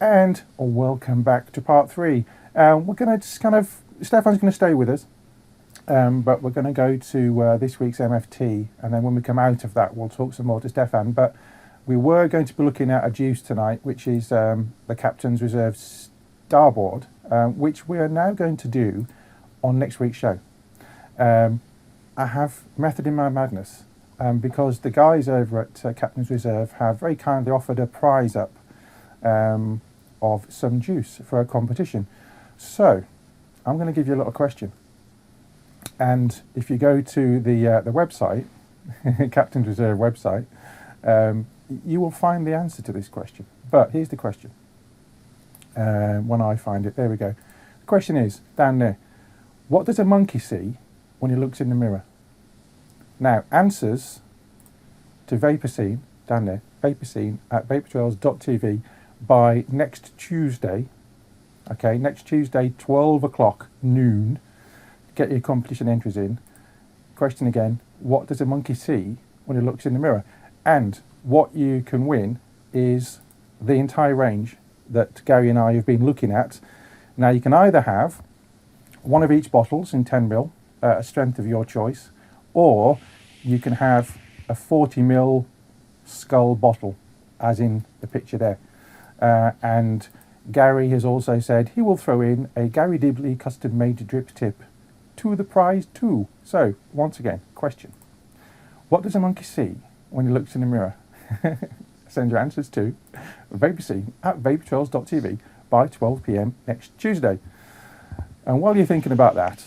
[SPEAKER 1] And welcome back to part 3. We're going to just Stefan's going to stay with us, but we're going to go to this week's MFT, and then when we come out of that, we'll talk some more to Stefan. But we were going to be looking at a juice tonight, which is the Captain's Reserve Starboard, which we are now going to do on next week's show. I have method in my madness, because the guys over at Captain's Reserve have very kindly offered a prize up of some juice for a competition. So I'm going to give you a little question, and if you go to the website, Captain's Reserve website, you will find the answer to this question. But here's the question. When I find it, there we go. The question is down there: what does a monkey see when he looks in the mirror? Now, answers to Vaper Scene down there, Vaper Scene at vaportrails.tv by next Tuesday. Okay, next Tuesday, 12 o'clock noon. Get your competition entries in. Question again: what does a monkey see when he looks in the mirror? And what you can win is the entire range that Gary and I have been looking at. Now, you can either have one of each bottles in 10ml, a strength of your choice, or you can have a 40ml skull bottle, as in the picture there. And Gary has also said he will throw in a Gary Dibley custom-made drip tip to the prize too. So, once again, question: what does a monkey see when he looks in the mirror? Send your answers to Vaper Scene at vaportrails.tv by 12 p.m. next Tuesday. And while you're thinking about that,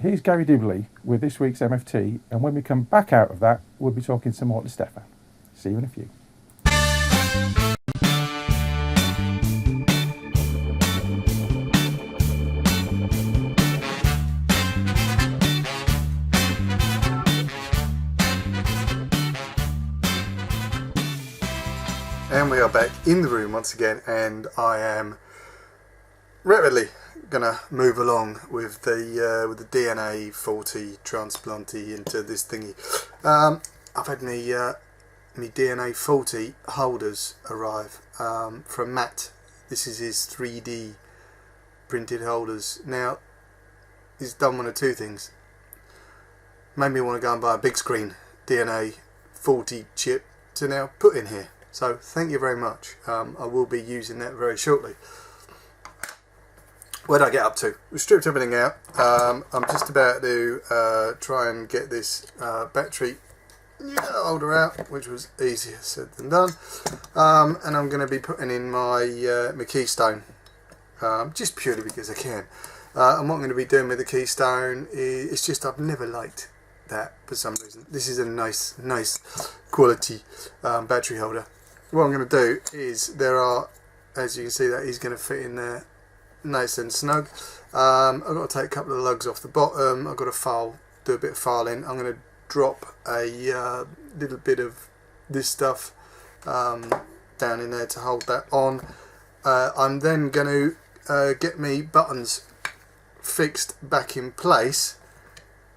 [SPEAKER 1] here's Gary Dibley with this week's MFT, and when we come back out of that, we'll be talking some more to Stefan. See you in a few.
[SPEAKER 2] And we are back in the room once again, and I am rapidly gonna move along with the DNA 40 transplantee into this thingy. I've had me DNA 40 holders arrive from Matt. This is his 3D printed holders. Now, he's done one of two things. Made me want to go and buy a big screen DNA 40 chip to now put in here. So thank you very much. I will be using that very shortly. Where did I get up to? We stripped everything out. I'm just about to try and get this battery holder out, which was easier said than done. And I'm going to be putting in my my keystone, just purely because I can. And what I'm going to be doing with the keystone is, it's just I've never liked that for some reason. This is a nice quality battery holder. What I'm going to do is, there are, as you can see, that is going to fit in there nice and snug. I've got to take a couple of lugs off the bottom. I've got to do a bit of filing. I'm going to drop a little bit of this stuff down in there to hold that on. I'm then going to get me buttons fixed back in place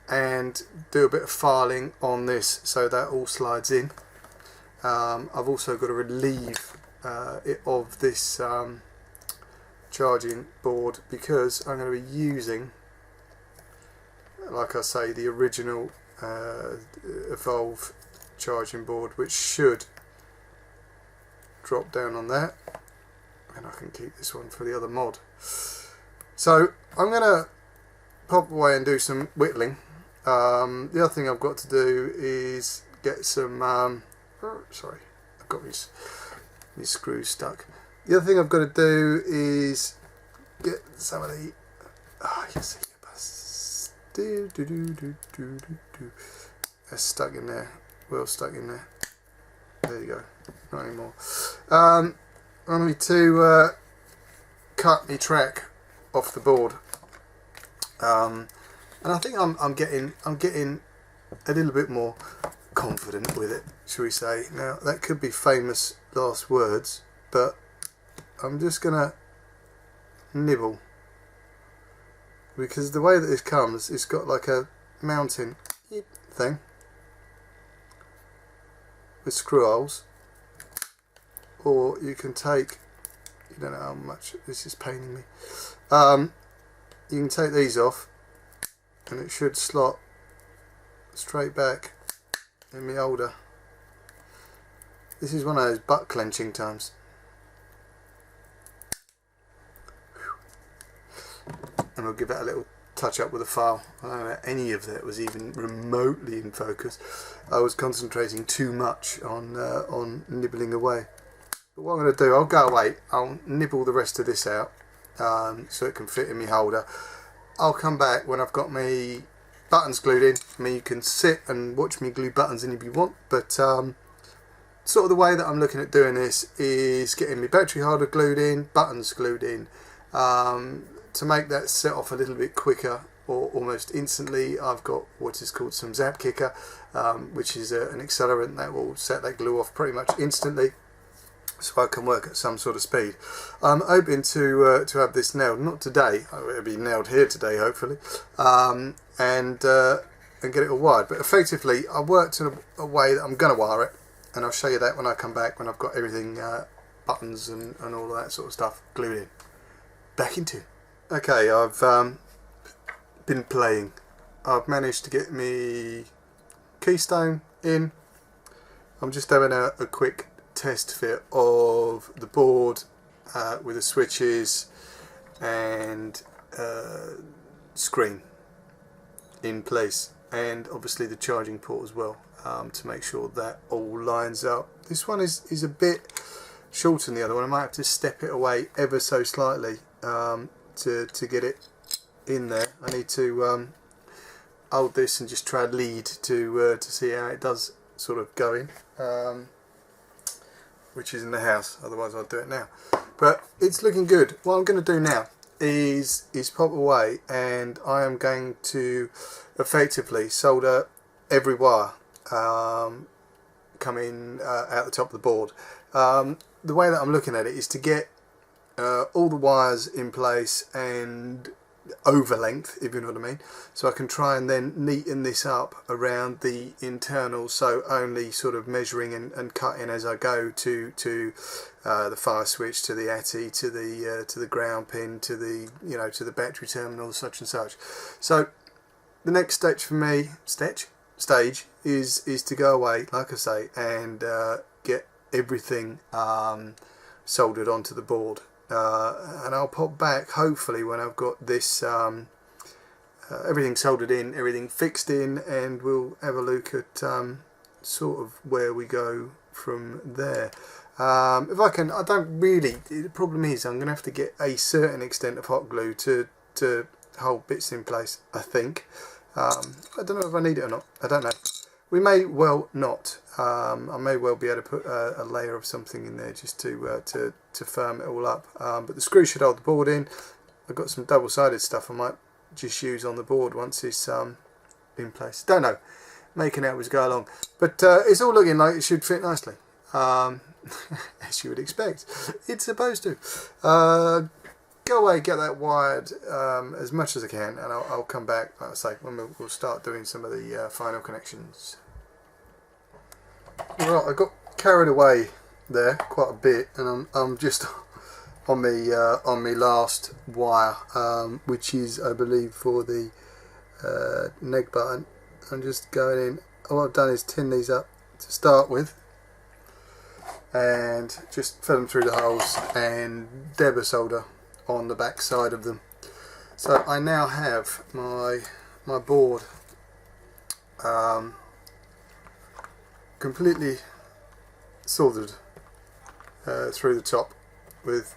[SPEAKER 2] and do a bit of filing on this so that all slides in. I've also got to relieve it of this charging board, because I'm going to be using, like I say, the original Evolve charging board, which should drop down on that, and I can keep this one for the other mod. So I'm going to pop away and do some whittling. The other thing I've got to do is get some sorry, I've got these screws stuck. The other thing I've got to do is get some of the they're stuck in there, well stuck in there. There you go, not anymore. I need to cut my track off the board. And I think I'm getting a little bit more confident with it, shall we say. Now that could be famous last words, but I'm just gonna nibble, because the way that this comes, it's got like a mounting thing with screw holes, or you can take, you don't know how much this is paining me, you can take these off and it should slot straight back in my holder. This is one of those butt clenching times. And we'll give that a little touch up with a file. I don't know if any of that was even remotely in focus. I was concentrating too much on nibbling away. But what I'm going to do, I'll go away, I'll nibble the rest of this out so it can fit in my holder. I'll come back when I've got my buttons glued in. I mean, you can sit and watch me glue buttons in if you want, but sort of the way that I'm looking at doing this is getting my battery holder glued in, buttons glued in. To make that set off a little bit quicker or almost instantly, I've got what is called some zap kicker, which is an accelerant that will set that glue off pretty much instantly, so I can work at some sort of speed. I'm hoping to have this nailed, not today, it'll be nailed here today hopefully, and get it all wired. But effectively I worked in a way that I'm going to wire it, and I'll show you that when I come back, when I've got everything, buttons and all of that sort of stuff glued in. Back into. Okay, I've been playing. I've managed to get me keystone in. I'm just having a quick test fit of the board with the switches and screen in place, and obviously the charging port as well, to make sure that all lines up. This one is a bit shorter than the other one. I might have to step it away ever so slightly to get it in there. I need to hold this and just try lead to see how it does sort of go in, which is in the house, otherwise I'll do it now. But it's looking good. What I'm going to do now is pop away, and I am going to effectively solder every wire coming out the top of the board. The way that I'm looking at it is to get all the wires in place and over length, if you know what I mean, so I can try and then neaten this up around the internals, so only sort of measuring and cutting as I go to the fire switch, to the ATI, to the ground pin, to the to the battery terminal, such and such. So the next stage for me, stage is to go away, like I say, and get everything soldered onto the board. And I'll pop back hopefully when I've got this everything soldered in, everything fixed in, and we'll have a look at sort of where we go from there. If I can, I don't really, the problem is I'm going to have to get a certain extent of hot glue to hold bits in place, I think. I don't know if I need it or not, I don't know. We may well not. I may well be able to put a layer of something in there just to firm it all up. But the screw should hold the board in. I've got some double-sided stuff I might just use on the board once it's in place. Don't know. Making out as we go along. But it's all looking like it should fit nicely. As you would expect. It's supposed to. Go away, get that wired as much as I can, and I'll come back, like I say, when we'll start doing some of the final connections. Right, I got carried away there quite a bit, and I'm just on me last wire, which is, I believe, for the neg button. I'm just going in. All I've done is tin these up to start with, and just fill them through the holes and Deborah solder on the back side of them. So I now have my board completely soldered through the top with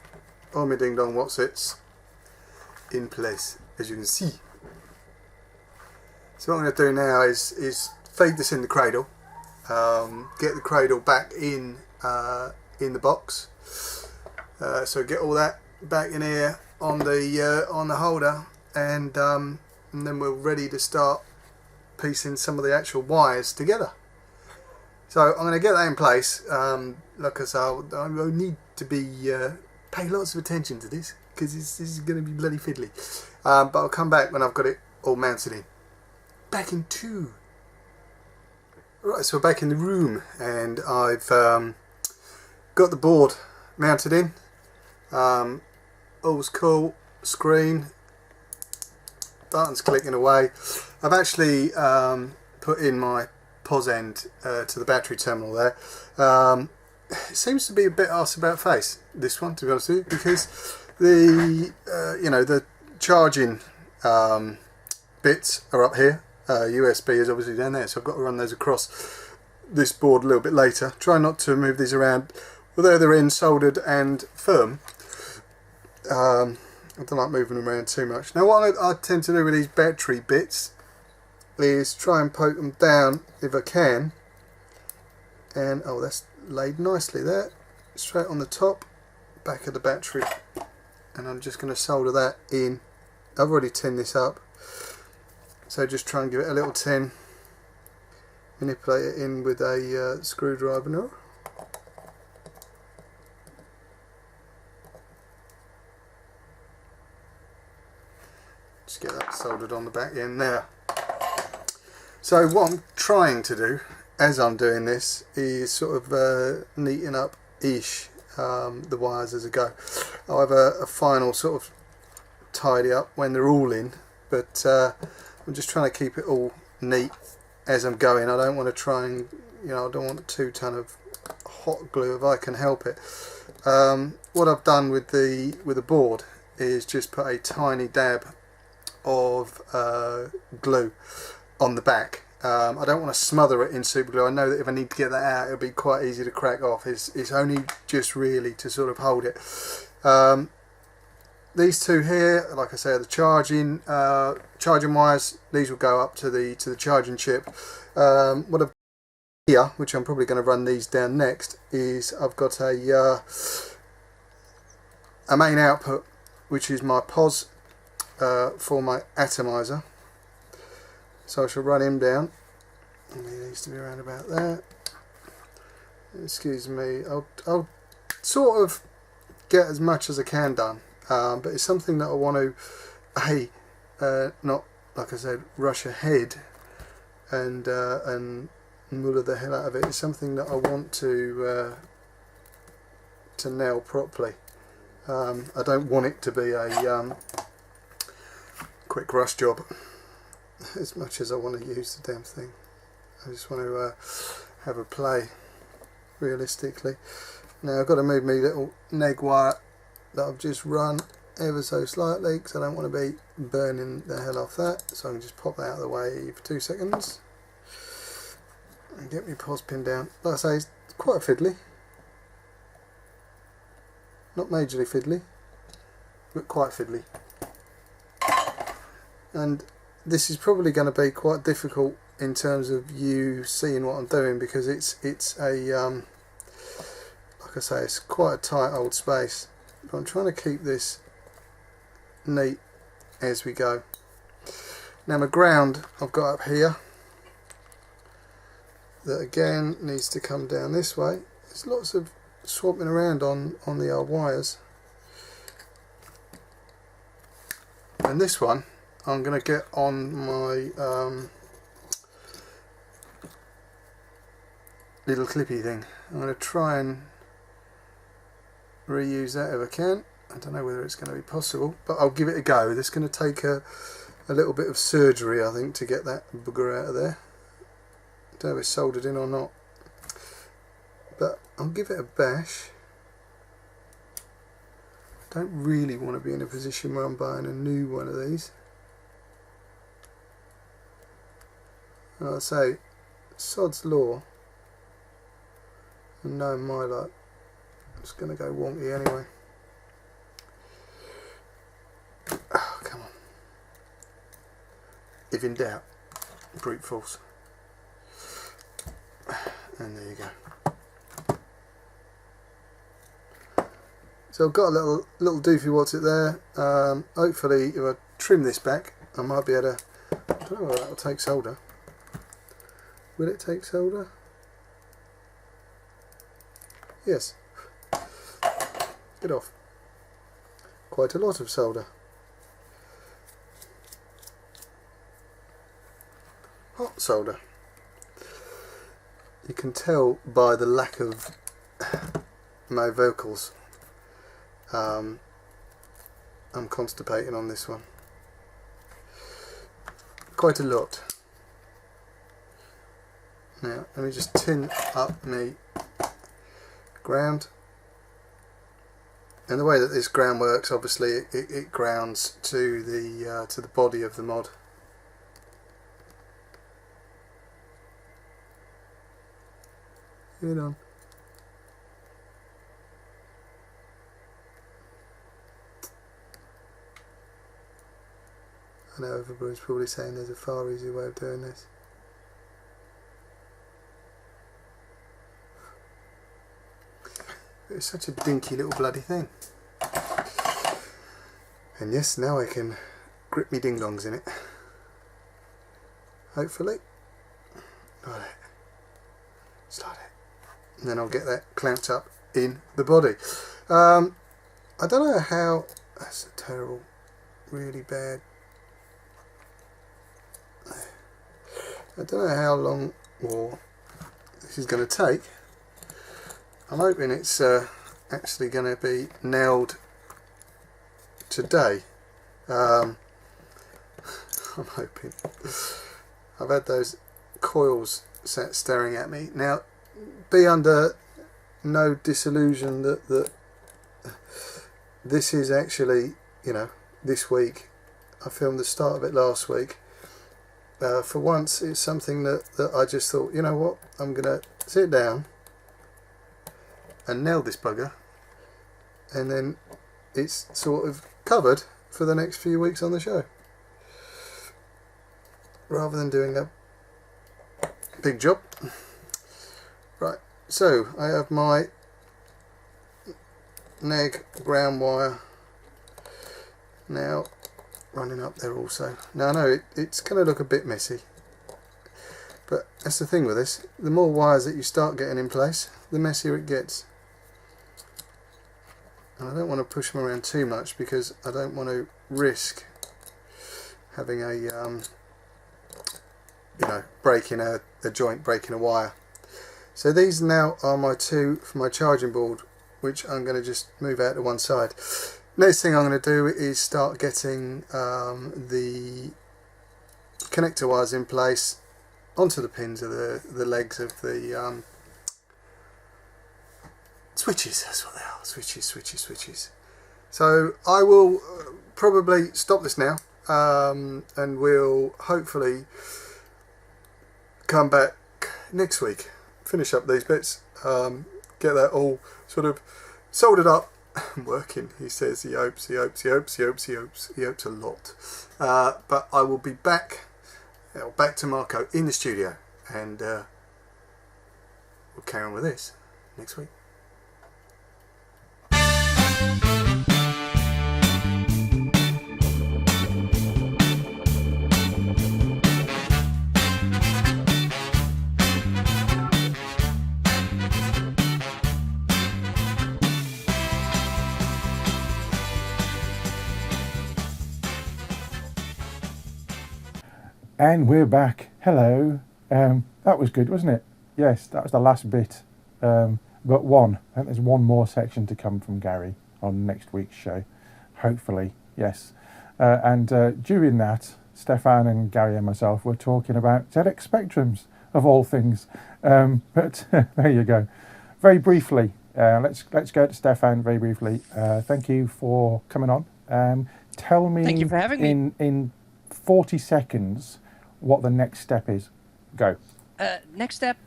[SPEAKER 2] all my ding dong whatsits in place, as you can see. So what I'm going to do now is feed this in the cradle, get the cradle back in the box, so get all that back in here, on the holder, and then we're ready to start piecing some of the actual wires together. So I'm going to get that in place. Like I say, I need to be pay lots of attention to this, because this is going to be bloody fiddly. But I'll come back when I've got it all mounted in. Back in 2. Right, so we're back in the room, and I've got the board mounted in. All's cool. Screen. Buttons clicking away. I've actually put in my POS end to the battery terminal there. It seems to be a bit arse about face, this one, to be honest with you, because the the charging bits are up here. USB is obviously down there, so I've got to run those across this board a little bit later. Try not to move these around, although they're in soldered and firm. I don't like moving them around too much. Now what I tend to do with these battery bits is try and poke them down if I can, and oh, that's laid nicely there, straight on the top back of the battery, and I'm just going to solder that in. I've already tinned this up, so just try and give it a little tin, manipulate it in with a screwdriver now. Just get that soldered on the back end there. So what I'm trying to do as I'm doing this is sort of neaten up the wires as I go. I'll have a final sort of tidy up when they're all in, but I'm just trying to keep it all neat as I'm going. I don't want to try and, I don't want 2 ton of hot glue if I can help it. What I've done with the board is just put a tiny dab of glue on the back. I don't want to smother it in super glue. I know that if I need to get that out, it'll be quite easy to crack off. It's only just really to sort of hold it. These 2 here, like I say, are the charging wires. These will go up to the charging chip. What I've got here, which I'm probably going to run these down next, is I've got a main output, which is my POS for my atomizer. So I shall run him down. He needs to be around about there. Excuse me. I'll sort of get as much as I can done, but it's something that I want to not, like I said, rush ahead and muller the hell out of it. It's something that I want to nail properly. I don't want it to be a quick rush job as much as I want to use the damn thing. I just want to have a play realistically. Now I've got to move my little neg wire that I've just run ever so slightly, because I don't want to be burning the hell off that, so I can just pop that out of the way for 2 seconds and get my POS pin down. Like I say, it's quite fiddly, not majorly fiddly, but quite fiddly. And this is probably going to be quite difficult in terms of you seeing what I'm doing, because it's a like I say, it's quite a tight old space, but I'm trying to keep this neat as we go. Now my ground I've got up here, that again needs to come down this way. There's lots of swapping around on the old wires, and this one I'm going to get on my little clippy thing. I'm going to try and reuse that if I can. I don't know whether it's going to be possible, but I'll give it a go. It's going to take a little bit of surgery, I think, to get that booger out of there. I don't know if it's soldered in or not, but I'll give it a bash. I don't really want to be in a position where I'm buying a new one of these. I'll say, sod's law, and knowing my luck, it's going to go wonky anyway. Oh, come on. If in doubt, brute force. And there you go. So I've got a little doofy what's it there. Hopefully if I trim this back I might be able to, I don't know whether that will take solder. Will it take solder? Yes. Get off. Quite a lot of solder. Hot solder. You can tell by the lack of my vocals. I'm constipating on this one. Quite a lot. Now let me just tin up my ground. And the way that this ground works, obviously, it grounds to the body of the mod. Get on. I know everybody's probably saying there's a far easier way of doing this. It's such a dinky little bloody thing. And yes, now I can grip me ding-dongs in it. Hopefully. Got it. Start it. And then I'll get that clamped up in the body. I don't know how... That's a terrible, really bad... I don't know how long or this is going to take. I'm hoping it's actually going to be nailed today. I'm hoping. I've had those coils sat staring at me. Now, be under no disillusion that this is actually, this week. I filmed the start of it last week. For once, it's something that I just thought, you know what, I'm going to sit down and nail this bugger, and then it's sort of covered for the next few weeks on the show, rather than doing a big job. Right, so I have my neg ground wire now running up there also. Now I know it's going to look a bit messy, but that's the thing with this, the more wires that you start getting in place, the messier it gets. And I don't want to push them around too much because I don't want to risk having a breaking a joint, breaking a wire. So these now are my two for my charging board, which I'm going to just move out to one side. Next thing I'm going to do is start getting the connector wires in place onto the pins of the legs of the switches. That's what they are, switches. So I will probably stop this now, and we'll hopefully come back next week, finish up these bits, get that all sort of soldered up. Working, he says. He hopes a lot. But I will be back to Marco in the studio, and we'll carry on with this next week.
[SPEAKER 1] And we're back. Hello. That was good, wasn't it? Yes, that was the last bit. But one. I think there's one more section to come from Garry on next week's show. Hopefully, yes. And during that, Stefan and Garry and myself were talking about ZX Spectrums, of all things. But there you go. Very briefly, let's go to Stefan very briefly. Thank you for coming on. Tell me,
[SPEAKER 3] thank you for having me.
[SPEAKER 1] In 40 seconds, what the next step is. Go.
[SPEAKER 3] Next step,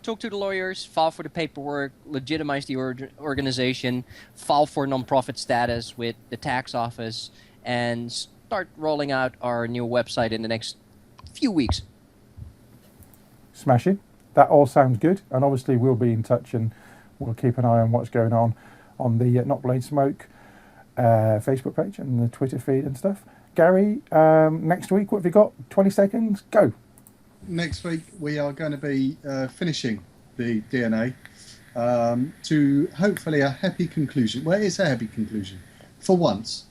[SPEAKER 3] talk to the lawyers, file for the paperwork, legitimize the organization, file for non-profit status with the tax office, and start rolling out our new website in the next few weeks.
[SPEAKER 1] Smashing. That all sounds good, and obviously we'll be in touch and we'll keep an eye on what's going on on the Not Blowing Smoke Facebook page and the Twitter feed and stuff. Garry, next week, what have you got? 20 seconds, go.
[SPEAKER 2] Next week we are going to be finishing the DNA to hopefully a happy conclusion. Well, it's a happy conclusion for once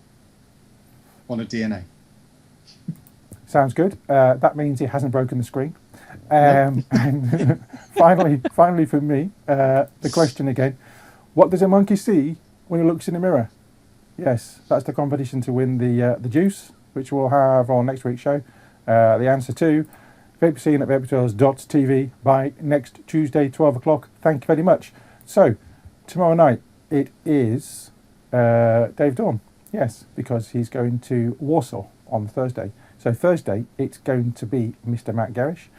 [SPEAKER 2] on a DNA.
[SPEAKER 1] Sounds good. That means he hasn't broken the screen. And finally for me, the question again: what does a monkey see when he looks in the mirror? Yes, that's the competition to win the juice, which we'll have on next week's show. The answer to Vaper Scene at vaportrails.tv by next Tuesday, 12 o'clock. Thank you very much. So, tomorrow night it is Dave Dawn. Yes, because he's going to Warsaw on Thursday. So Thursday it's going to be Mr. Matt Garrish.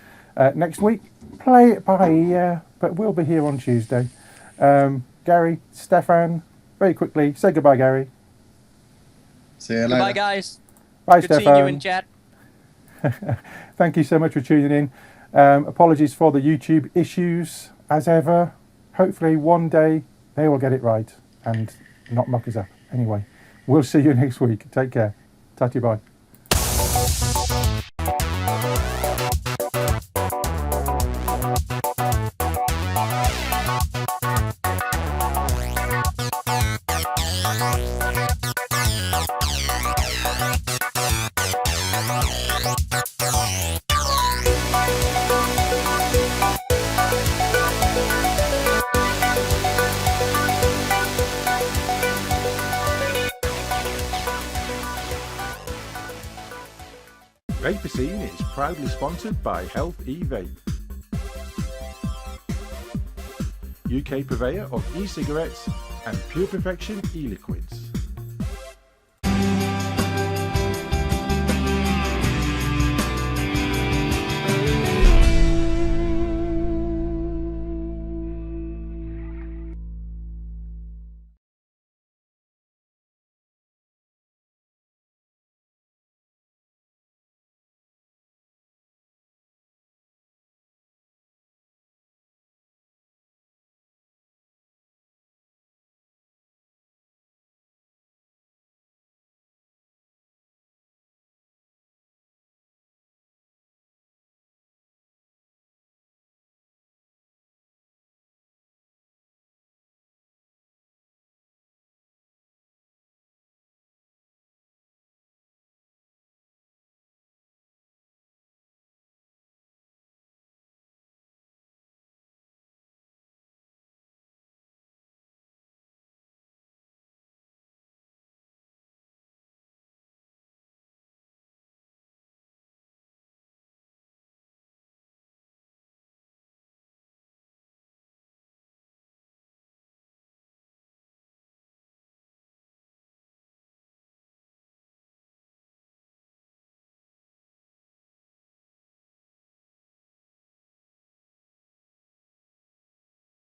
[SPEAKER 1] Next week, play it by ear, but we'll be here on Tuesday. Garry, Stefan, very quickly, say goodbye, Garry.
[SPEAKER 2] See you later.
[SPEAKER 3] Goodbye, guys.
[SPEAKER 1] Bye,
[SPEAKER 3] Good
[SPEAKER 1] Stefan.
[SPEAKER 3] seeing you in chat.
[SPEAKER 1] Thank you so much for tuning in. Apologies for the YouTube issues, as ever. Hopefully one day they will get it right and not muck us up. Anyway, we'll see you next week. Take care. Ta-ta, bye. Vaper Scene is proudly sponsored by Health E-Vape, UK purveyor of e-cigarettes and Pure Perfection e-liquids.